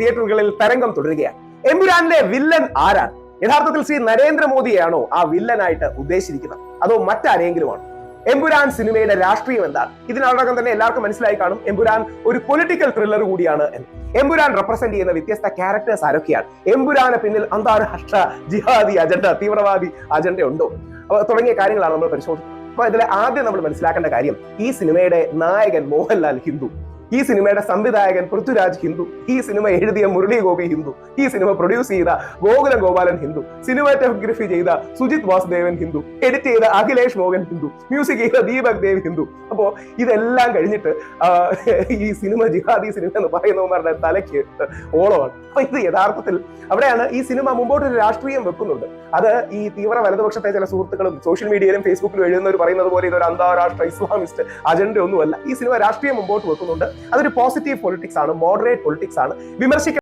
തിയേറ്ററുകളിൽ തരംഗം തുടരുകയാണ്. എമ്പുരാനിലെ വില്ലൻ ആരാണ്? യഥാർത്ഥത്തിൽ ശ്രീ നരേന്ദ്രമോദിയെയാണോ ആ വില്ലനായിട്ട് ഉദ്ദേശിച്ചിരിക്കുന്നത്, അതോ മറ്റാരെങ്കിലുമാണോ? എമ്പുരാൻ സിനിമയുടെ രാഷ്ട്രീയം എന്താണ്? ഇതിനോടകം തന്നെ എല്ലാവർക്കും മനസ്സിലായി കാണും, എമ്പുരാൻ ഒരു പൊളിറ്റിക്കൽ ത്രില്ലർ കൂടിയാണ് എന്ന്. എമ്പുരാൻ റെപ്രസെന്റ് ചെയ്യുന്ന വ്യത്യസ്ത ക്യാരക്ടേഴ്സ് ആരൊക്കെയാണ്? എമ്പുരാന് പിന്നിൽ അന്താരാഷ്ട്ര ജിഹാദി അജണ്ട, തീവ്രവാദി അജണ്ട ഉണ്ടോ? തുടങ്ങിയ കാര്യങ്ങളാണ് നമ്മൾ പരിശോധിക്കുന്നത്. അപ്പൊ ഇതിൽ ആദ്യം നമ്മൾ മനസ്സിലാക്കേണ്ട കാര്യം, ഈ സിനിമയുടെ നായകൻ മോഹൻലാൽ ഹിന്ദു, ഈ സിനിമയുടെ സംവിധായകൻ പൃഥ്വിരാജ് ഹിന്ദു, ഈ സിനിമ എഴുതിയ മുരളി ഗോപി ഹിന്ദു, ഈ സിനിമ പ്രൊഡ്യൂസ് ചെയ്ത ഗോകുലം ഗോപാലൻ ഹിന്ദു, സിനിമാറ്റോഗ്രഫി ചെയ്ത സുജിത് വാസുദേവൻ ഹിന്ദു, എഡിറ്റ് ചെയ്ത അഖിലേഷ് മോഹൻ ഹിന്ദു, മ്യൂസിക് ചെയ്ത ദീപക് ദേവ് ഹിന്ദു. അപ്പോ ഇതെല്ലാം കഴിഞ്ഞിട്ട് ഈ സിനിമ ജിഹാദി സിനിമ എന്ന് പറയുന്നവന്മാരുടെ തലയ്ക്ക് ഓളമാണ്. അപ്പൊ ഇത് യഥാർത്ഥത്തിൽ അവിടെയാണ് ഈ സിനിമ മുമ്പോട്ടൊരു രാഷ്ട്രീയം വെക്കുന്നുണ്ട്. അത് ഈ തീവ്ര വലതുപക്ഷത്തെ ചില സുഹൃത്തുക്കളും സോഷ്യൽ മീഡിയയിലും ഫേസ്ബുക്കിലും എഴുതുന്നവർ പറയുന്നത് പോലെ ഇതൊരു അന്താരാഷ്ട്ര ഇസ്ലാമിസ്റ്റ് അജണ്ട ഒന്നുമല്ല. ഈ സിനിമ രാഷ്ട്രീയം മുമ്പോട്ട് വെക്കുന്നുണ്ട്. അതൊരു പോസിറ്റീവ് പൊളിറ്റിക്സ് ആണ്, മോഡറേറ്റ് പൊളിറ്റിക്സ് ആണ്. വിമർശിക്കാൻ